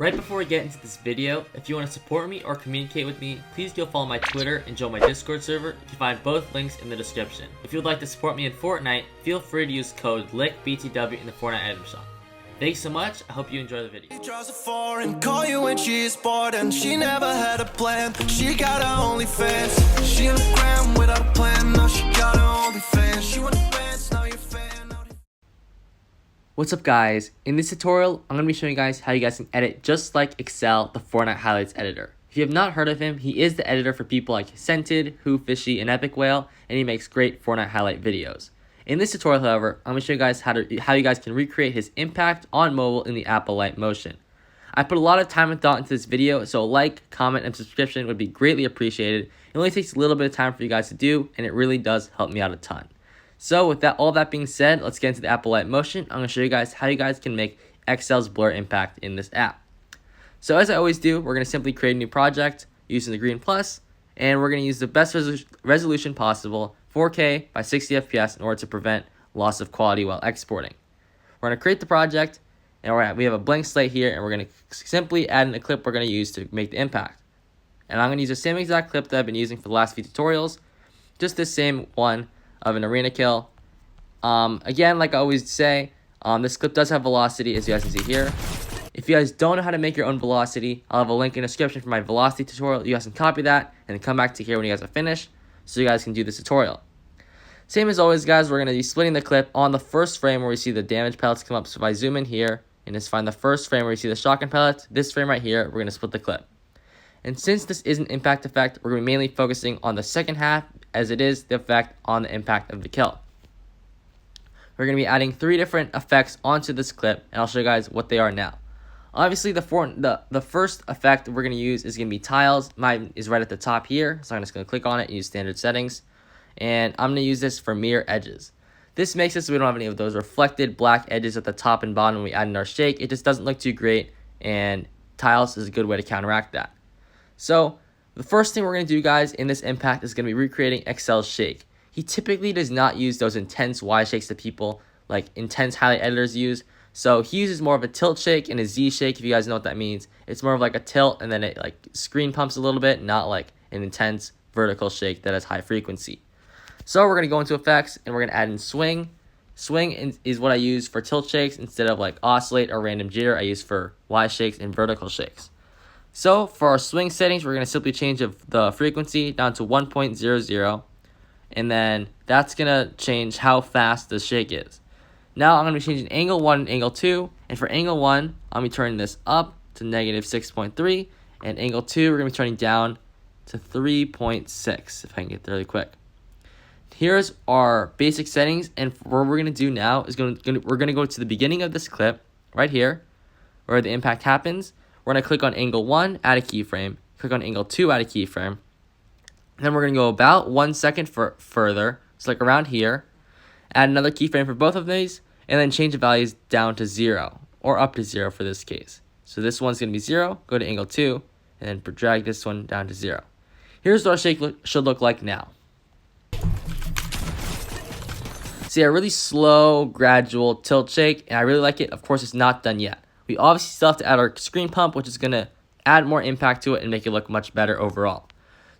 Right before we get into this video, if you want to support me or communicate with me, please go follow my Twitter and join my Discord server. You can find both links in the description. If you would like to support me in Fortnite, feel free to use code LYKBTW in the Fortnite item shop. Thanks so much, I hope you enjoy the video. She draws a foreign, call you when she's bored, and she never had a plan. She got her OnlyFans. She on the gram without a plan. Now she got her OnlyFans. She want the bands, now you're a fan. What's up guys, in this tutorial I'm going to be showing you guys how you guys can edit just like Excel, the Fortnite highlights editor. If you have not heard of him, he is the editor for people like Scented, Who Fishy, and Epic Whale, and he makes great Fortnite highlight videos. In this tutorial however, I'm going to show you guys how you guys can recreate his impact on mobile in the app Alight Motion. I put a lot of time and thought into this video, so a like, comment, and subscription would be greatly appreciated. It only takes a little bit of time for you guys to do, and it really does help me out a ton. So with all that being said, let's get into the app Alight Motion. I'm going to show you guys how you guys can make Excel's blur impact in this app. So as I always do, we're going to simply create a new project using the green plus, and we're going to use the best resolution possible, 4K by 60 FPS, in order to prevent loss of quality while exporting. We're going to create the project, and we have a blank slate here, and we're going to simply add in a clip we're going to use to make the impact. And I'm going to use the same exact clip that I've been using for the last few tutorials, just the same one of an arena kill. Again, like I always say, this clip does have velocity, as you guys can see here. If you guys don't know how to make your own velocity, I'll have a link in the description for my velocity tutorial. You guys can copy that and then come back to here when you guys are finished, so you guys can do this tutorial. Same as always guys, we're going to be splitting the clip on the first frame where we see the damage pellets come up. So if I zoom in here and just find the first frame where you see the shotgun pellets, this frame right here, we're going to split the clip. And since this is an impact effect, we're going to be mainly focusing on the second half, as it is the effect on the impact of the kill. We're going to be adding 3 different effects onto this clip, and I'll show you guys what they are now. Obviously, the first effect we're going to use is going to be tiles. Mine is right at the top here, so I'm just going to click on it and use standard settings. And I'm going to use this for mirror edges. This makes it so we don't have any of those reflected black edges at the top and bottom when we add in our shake. It just doesn't look too great, and tiles is a good way to counteract that. So the first thing we're going to do guys in this impact is going to be recreating Excel's shake. He typically does not use those intense Y shakes that people like intense highlight editors use. So he uses more of a tilt shake and a Z shake, if you guys know what that means. It's more of like a tilt and then it like screen pumps a little bit, not like an intense vertical shake that has high frequency. So we're going to go into effects and we're going to add in swing. Swing is what I use for tilt shakes instead of like oscillate or random jitter. I use for Y shakes and vertical shakes. So for our swing settings, we're going to simply change the frequency down to 1.00, and then that's going to change how fast the shake is. Now I'm going to be changing angle 1 and angle 2, and for angle 1, I'm going to be turning this up to negative 6.3, and angle 2, we're going to be turning down to 3.6, if I can get there really quick. Here's our basic settings, and what we're going to do now is we're going to go to the beginning of this clip, right here, where the impact happens. We're going to click on angle 1, add a keyframe, click on angle 2, add a keyframe. Then we're going to go about 1 second further, so like around here, add another keyframe for both of these, and then change the values down to 0, or up to 0 for this case. So this one's going to be 0, go to angle 2, and then drag this one down to 0. Here's what our shake should look like now. See, a really slow, gradual tilt shake, and I really like it. Of course, it's not done yet. We obviously still have to add our screen pump, which is going to add more impact to it and make it look much better overall.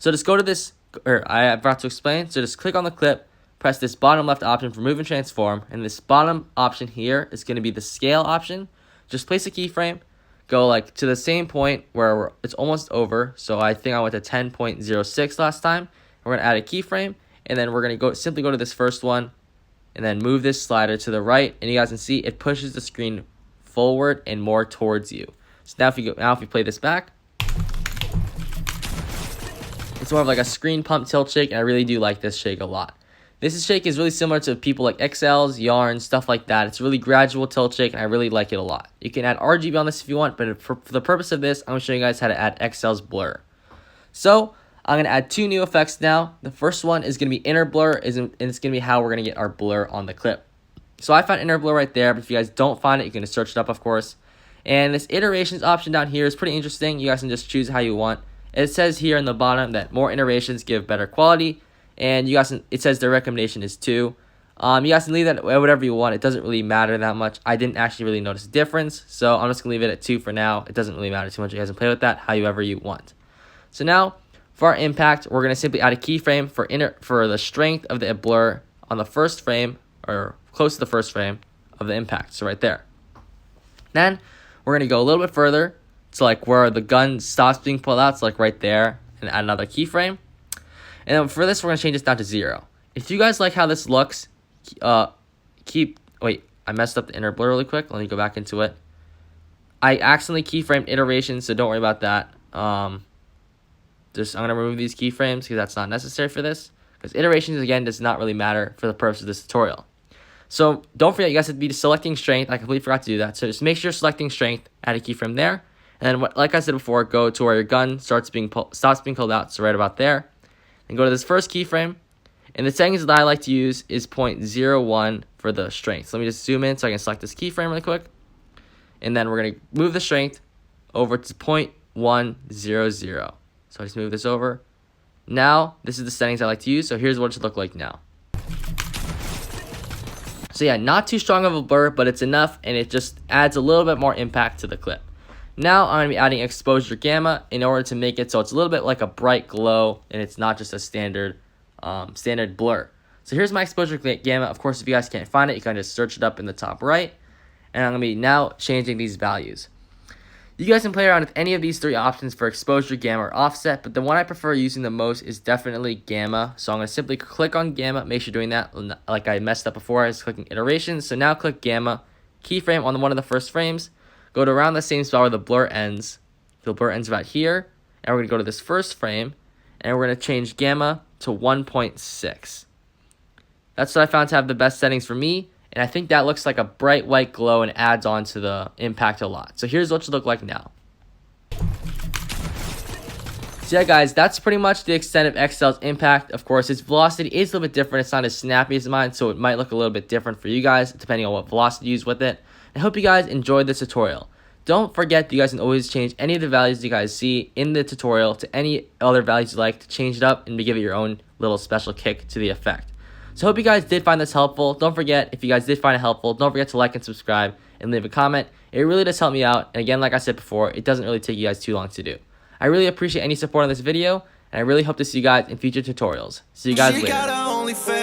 So just go to this, or I forgot to explain, so just click on the clip, press this bottom left option for move and transform, and this bottom option here is going to be the scale option. Just place a keyframe, go like to the same point where it's almost over, so I think I went to 10.06 last time. We're going to add a keyframe, and then we're going to simply go to this first one, and then move this slider to the right, and you guys can see it pushes the screen forward and more towards you. So now if you play this back, it's more of like a screen pump tilt shake, and I really do like this shake a lot. This shake is really similar to people like XLs, Yarn, stuff like that. It's a really gradual tilt shake, and I really like it a lot. You can add RGB on this if you want, but for the purpose of this, I'm going to show you guys how to add XL's blur. So I'm going to add 2 new effects now. The first one is going to be inner blur, and it's going to be how we're going to get our blur on the clip. So I found inner blur right there, but if you guys don't find it, you can just search it up, of course. And this iterations option down here is pretty interesting. You guys can just choose how you want. It says here in the bottom that more iterations give better quality, and it says their recommendation is 2. You guys can leave that at whatever you want. It doesn't really matter that much. I didn't actually really notice a difference, so I'm just going to leave it at 2 for now. It doesn't really matter too much. You guys can play with that however you want. So now, for our impact, we're going to simply add a keyframe for the strength of the blur on the first frame, or close to the first frame of the impact, so right there. Then, we're going to go a little bit further to like where the gun stops being pulled out, so like right there, and add another keyframe. And then for this, we're going to change this down to 0. If you guys like how this looks, wait, I messed up the inner blur really quick. Let me go back into it. I accidentally keyframed iterations, so don't worry about that. I'm going to remove these keyframes because that's not necessary for this. Because iterations, again, does not really matter for the purpose of this tutorial. So don't forget, you guys have to be selecting strength. I completely forgot to do that. So just make sure you're selecting strength, add a keyframe there. And then, like I said before, go to where your gun stops being pulled out, so right about there. And go to this first keyframe. And the settings that I like to use is 0.01 for the strength. So let me just zoom in so I can select this keyframe really quick. And then we're going to move the strength over to 0.100. So I just move this over. Now, this is the settings I like to use. So here's what it should look like now. So yeah, not too strong of a blur, but it's enough. And it just adds a little bit more impact to the clip. Now I'm going to be adding exposure gamma in order to make it so it's a little bit like a bright glow. And it's not just a standard blur. So here's my exposure gamma. Of course, if you guys can't find it, you can just search it up in the top right. And I'm going to be now changing these values. You guys can play around with any of these 3 options for exposure, gamma, or offset, but the one I prefer using the most is definitely gamma. So I'm going to simply click on gamma. Make sure you're doing that. Like I messed up before, I was clicking iterations. So now click gamma, keyframe on one of the first frames. Go to around the same spot where the blur ends. The blur ends about here. And we're going to go to this first frame. And we're going to change gamma to 1.6. That's what I found to have the best settings for me. And I think that looks like a bright white glow and adds on to the impact a lot. So here's what it should look like now. So yeah, guys, that's pretty much the extent of XL's impact. Of course, its velocity is a little bit different. It's not as snappy as mine, so it might look a little bit different for you guys, depending on what velocity you use with it. I hope you guys enjoyed this tutorial. Don't forget, you guys can always change any of the values you guys see in the tutorial to any other values you like to change it up and to give it your own little special kick to the effect. So I hope you guys did find this helpful. Don't forget, if you guys did find it helpful, don't forget to like and subscribe and leave a comment. It really does help me out. And again, like I said before, it doesn't really take you guys too long to do. I really appreciate any support on this video, and I really hope to see you guys in future tutorials. See you guys later.